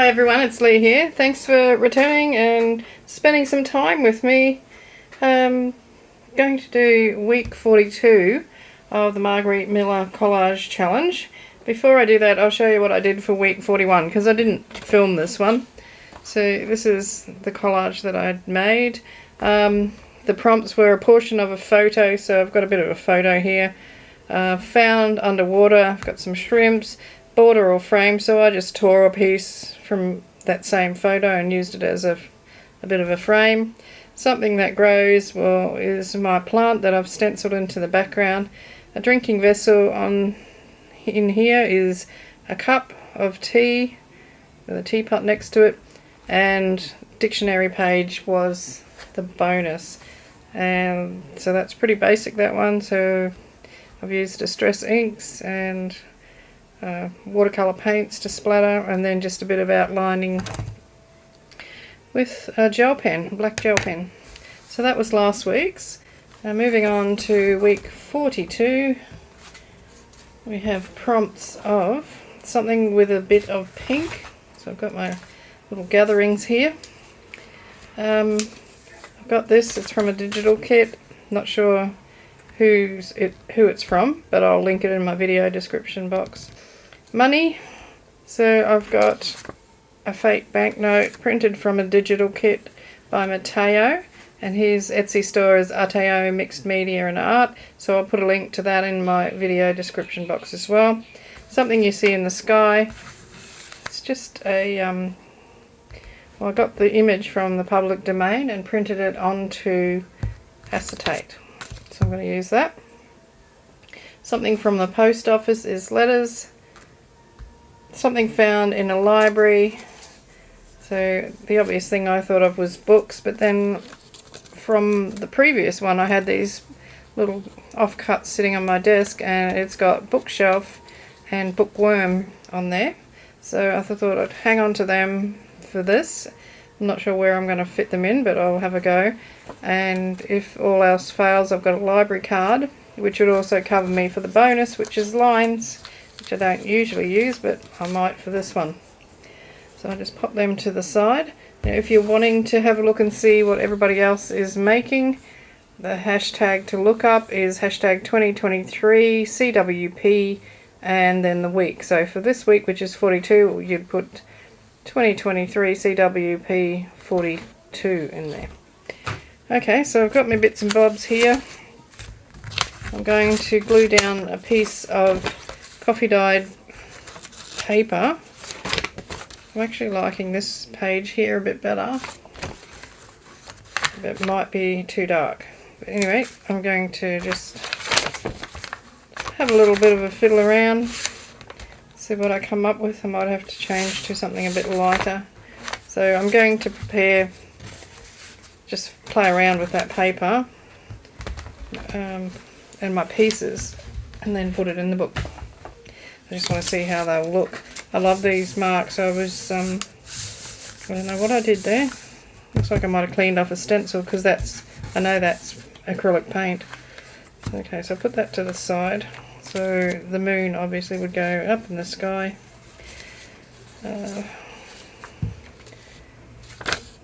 Hi everyone, it's Lee here. Thanks for returning and spending some time with me. Going to do week 42 of the Margarete Miller Collage Challenge. Before I do that, I'll show you what I did for week 41 because I didn't film this one. So this is the collage that I'd made. The prompts were a portion of a photo, so I've got a bit of a photo here. Found underwater, I've got some shrimps, border or frame, so I just tore a piece from that same photo and used it as a bit of a frame. Something that grows, well, is my plant that I've stenciled into the background. A drinking vessel in here is a cup of tea with a teapot next to it, and dictionary page was the bonus. And so that's pretty basic, that one. So I've used distress inks and watercolour paints to splatter, and then just a bit of outlining with a gel pen, black gel pen. So that was last week's. Now moving on to week 42, we have prompts of something with a bit of pink. So I've got my little gatherings here. I've got this, it's from a digital kit, not sure who it's from, but I'll link it in my video description box. Money, so I've got a fake banknote printed from a digital kit by Matteo, and his Etsy store is Arteomixedmediaart, so I'll put a link to that in my video description box as well. Something you see in the sky, it's just a, well, I got the image from the public domain and printed it onto acetate, so I'm going to use that. Something from the post office is letters. Something found in a library, so the obvious thing I thought of was books, but then from the previous one I had these little offcuts sitting on my desk, and it's got bookshelf and bookworm on there, so I thought I'd hang on to them for this. I'm not sure where I'm going to fit them in, but I'll have a go, and if all else fails I've got a library card which would also cover me for the bonus, which is lines, which I don't usually use, but I might for this one. So I just pop them to the side. Now if you're wanting to have a look and see what everybody else is making, the hashtag to look up is hashtag 2023 CWP and then the week. So for this week, which is 42, you'd put 2023 CWP 42 in there. Okay, so I've got my bits and bobs here. I'm going to glue down a piece of coffee dyed paper. I'm actually liking this page here a bit better. It might be too dark. But anyway, I'm going to just have a little bit of a fiddle around, see what I come up with. I might have to change to something a bit lighter. So I'm going to prepare, just play around with that paper and my pieces, and then put it in the book. I just want to see how they'll look. I love these marks. I was, I don't know what I did there. Looks like I might have cleaned off a stencil, because I know that's acrylic paint. Okay, so I put that to the side. So the moon obviously would go up in the sky.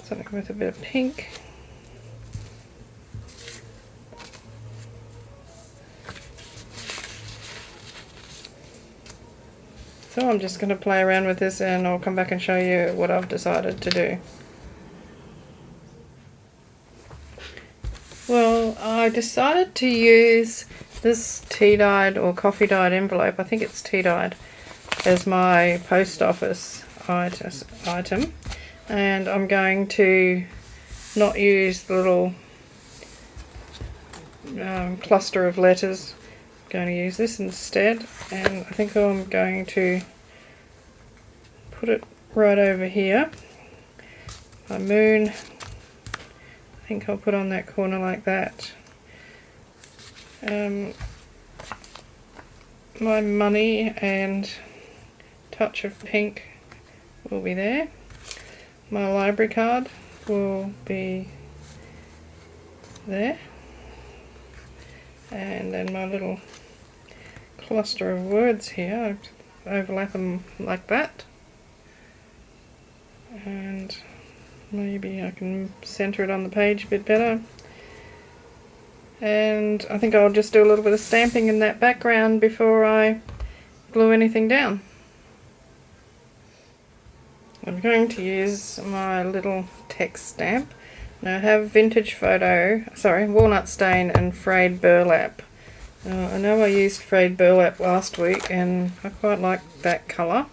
Something with a bit of pink. So I'm just going to play around with this, and I'll come back and show you what I've decided to do. Well, I decided to use this tea-dyed or coffee-dyed envelope, I think it's tea-dyed, as my post office item. And I'm going to not use the little cluster of letters. Going to use this instead, and I think I'm going to put it right over here. My moon, I think I'll put on that corner like that. My money and touch of pink will be there. My library card will be there. And then my little cluster of words here, I overlap them like that. and maybe I can center it on the page a bit better. And I think I'll just do a little bit of stamping in that background before I glue anything down. I'm going to use my little text stamp. Now I have walnut stain and frayed burlap. I know I used frayed burlap last week and I quite like that colour.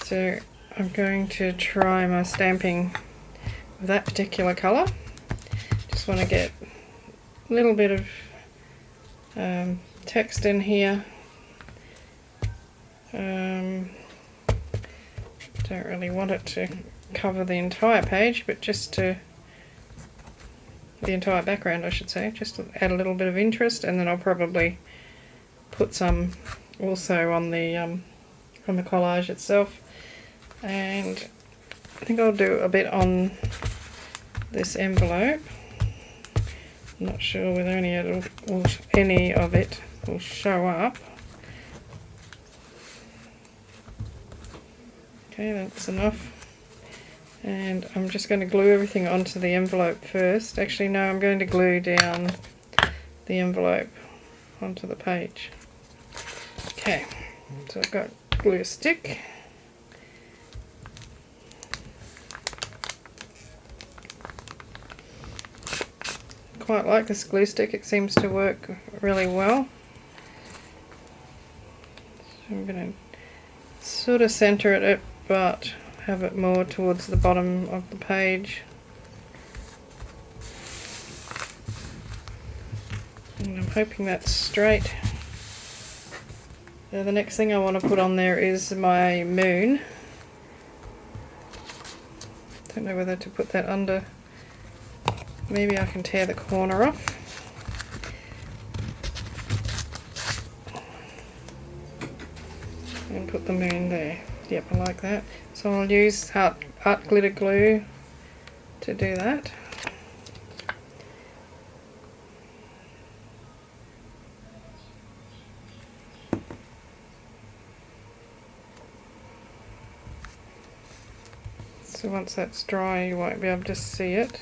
So I'm going to try my stamping with that particular colour. Just want to get a little bit of text in here. Don't really want it to cover the entire page, but just to the entire background, I should say, just to add a little bit of interest, and then I'll probably put some also on the collage itself. And I think I'll do a bit on this envelope. I'm not sure whether any of it will show up. Okay, that's enough. And I'm just going to glue everything onto the envelope first. Actually, no, I'm going to glue down the envelope onto the page. Okay, so I've got glue stick. Quite like this glue stick, it seems to work really well. So I'm going to sort of center it, but have it more towards the bottom of the page. And I'm hoping that's straight. Now the next thing I want to put on there is my moon. Don't know whether to put that under. Maybe I can tear the corner off. And put the moon there. Yep, I like that. So I'll use art glitter glue to do that. So once that's dry, you won't be able to see it.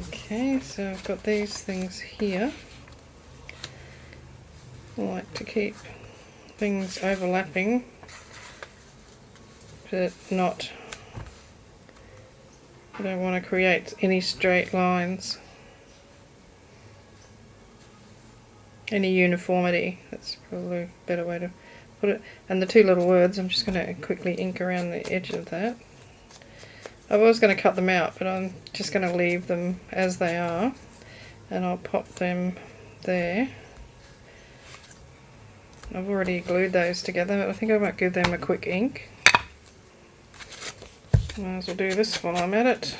Okay, so I've got these things here. I like to keep things overlapping, but not, I don't want to create any straight lines, any uniformity. That's probably a better way to put it. And the two little words, I'm just going to quickly ink around the edge of that. I was going to cut them out, but I'm just going to leave them as they are, and I'll pop them there. I've already glued those together. I think I might give them a quick ink. Might as well do this while I'm at it.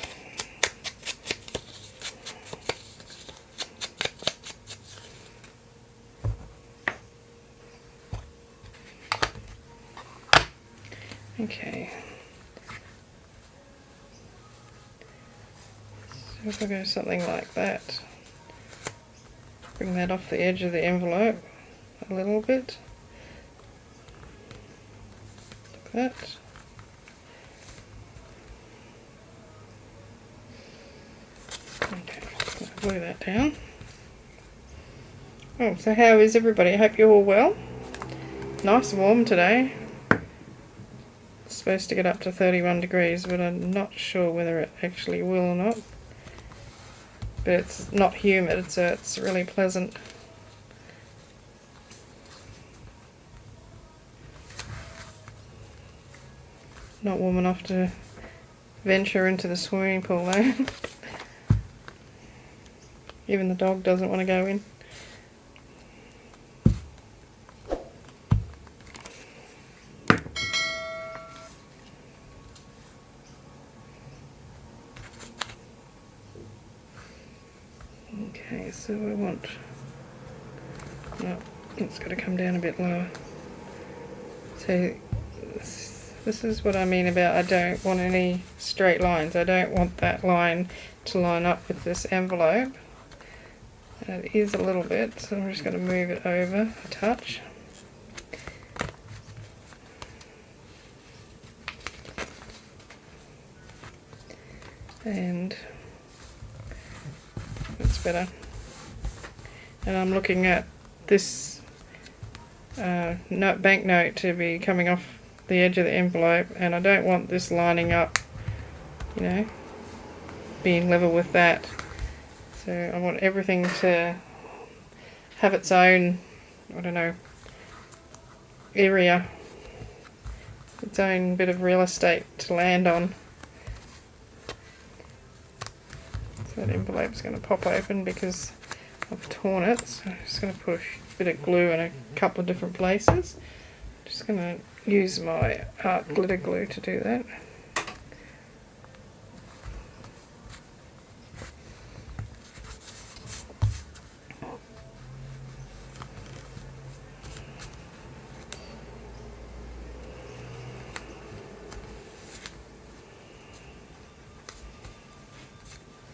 Okay. So if I go something like that, bring that off the edge of the envelope a little bit, like that. Okay, glue that down. Oh, so how is everybody? I hope you're all well. Nice and warm today. It's supposed to get up to 31 degrees, but I'm not sure whether it actually will or not. But it's not humid, so it's really pleasant. Not warm enough to venture into the swimming pool though. Even the dog doesn't want to go in. Okay, so I want, no, it's got to come down a bit lower. So this is what I mean about I don't want any straight lines. I don't want that line to line up with this envelope. And it is a little bit, so I'm just going to move it over a touch. and it's better. And I'm looking at this banknote to be coming off the edge of the envelope, and I don't want this lining up, you know, being level with that. So I want everything to have its own, I don't know, area, its own bit of real estate to land on. So that envelope's going to pop open because I've torn it. So I'm just going to put a bit of glue in a couple of different places. Just going to use my art glitter glue to do that.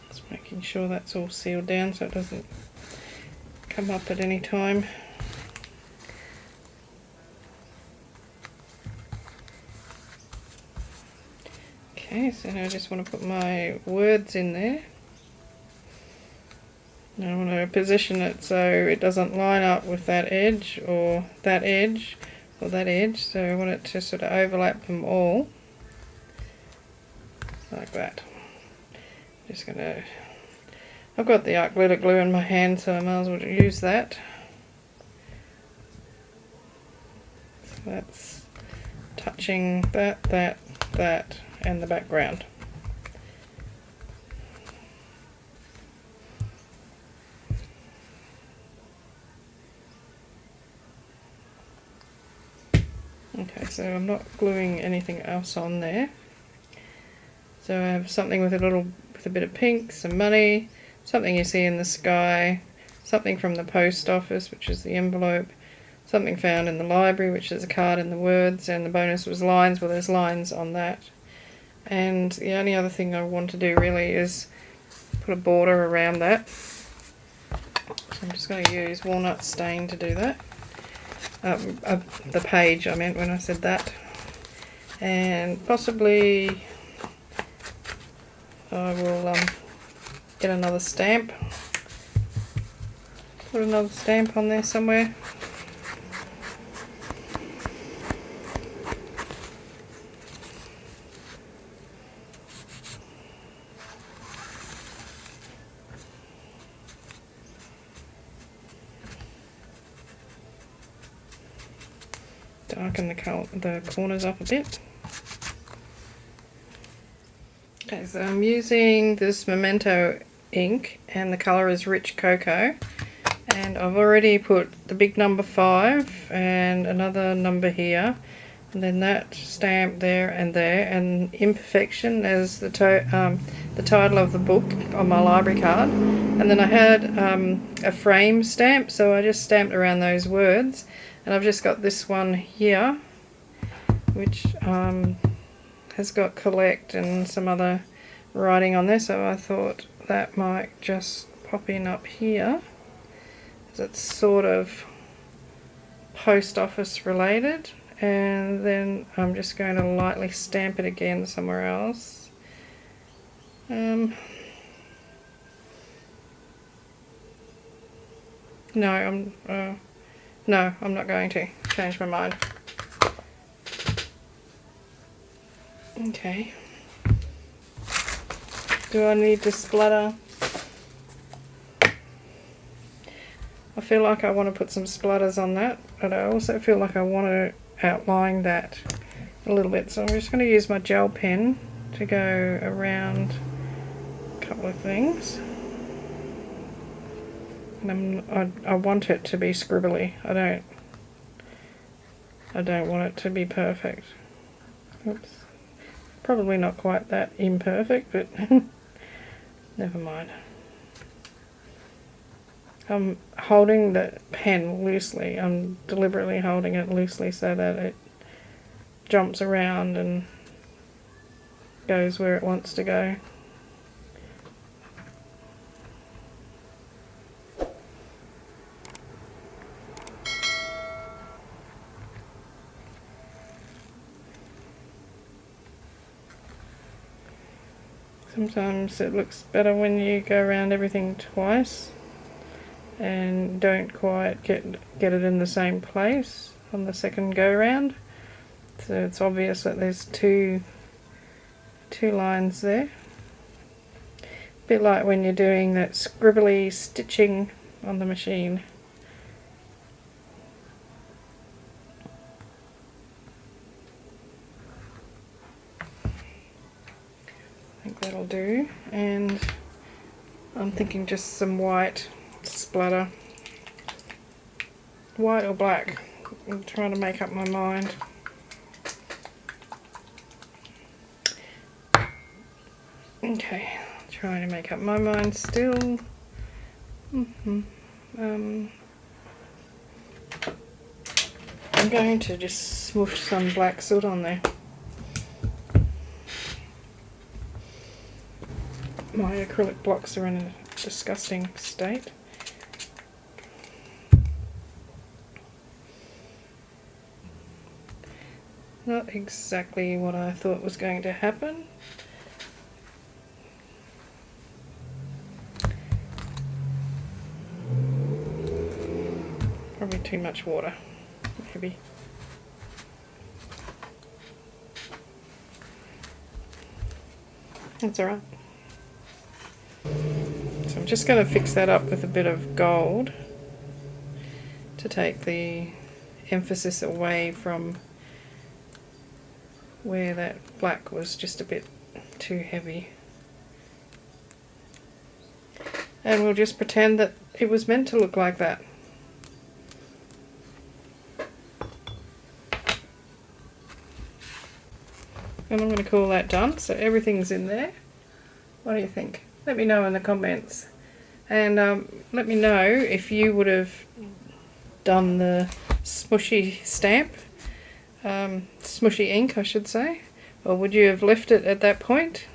Just making sure that's all sealed down so it doesn't come up at any time. Okay, so now I just want to put my words in there. Now I want to position it so it doesn't line up with that edge or that edge or that edge, so I want it to sort of overlap them all like that. Just gonna, I've got the art glitter glue in my hand, so I might as well use that. So that's touching that, that and the background. Okay, so I'm not gluing anything else on there. So I have something with a bit of pink, some money, something you see in the sky, something from the post office, which is the envelope, something found in the library, which is a card and the words, and the bonus was lines. Well, there's lines on that. And the only other thing I want to do really is put a border around that. So I'm just going to use walnut stain to do that. The page I meant when I said that. And possibly I will get another stamp. Put another stamp on there somewhere. Darken the corners up a bit. Okay, so I'm using this Memento ink and the colour is Rich Cocoa, and I've already put the big number 5 and another number here, and then that stamp there, and Imperfection as the title of the book on my library card. And then I had a frame stamp, so I just stamped around those words. And I've just got this one here, which has got collect and some other writing on there, so I thought that might just pop in up here, because it's sort of post office related. And then I'm just going to lightly stamp it again somewhere else. No, I'm not going to. Change my mind. Okay. Do I need to splatter? I feel like I want to put some splatters on that, but I also feel like I want to outline that a little bit. So I'm just going to use my gel pen to go around a couple of things. And I want it to be scribbly. I don't want it to be perfect. Oops. Probably not quite that imperfect, but never mind. I'm holding the pen loosely. I'm deliberately holding it loosely so that it jumps around and goes where it wants to go. Sometimes it looks better when you go around everything twice and don't quite get it in the same place on the second go round. So it's obvious that there's two lines there. A bit like when you're doing that scribbly stitching on the machine. I think that'll do, and I'm thinking just some white splatter. White or black? I'm trying to make up my mind. Okay, trying to make up my mind still. I'm going to just smoosh some black soot on there. My acrylic blocks are in a disgusting state. Not exactly what I thought was going to happen. Probably too much water, maybe. That's alright. So I'm just going to fix that up with a bit of gold to take the emphasis away from where that black was just a bit too heavy. And we'll just pretend that it was meant to look like that. And I'm going to call that done, so everything's in there. What do you think? Let me know in the comments. And let me know if you would have done the smushy stamp, smushy ink I should say, or would you have left it at that point?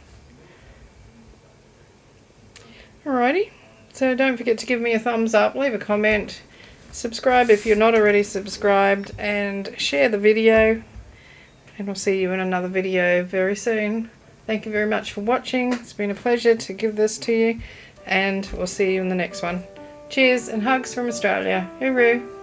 Alrighty, so don't forget to give me a thumbs up, leave a comment, subscribe if you're not already subscribed, and share the video. And I'll see you in another video very soon. Thank you very much for watching. It's been a pleasure to give this to you, and we'll see you in the next one. Cheers and hugs from Australia. Hooroo!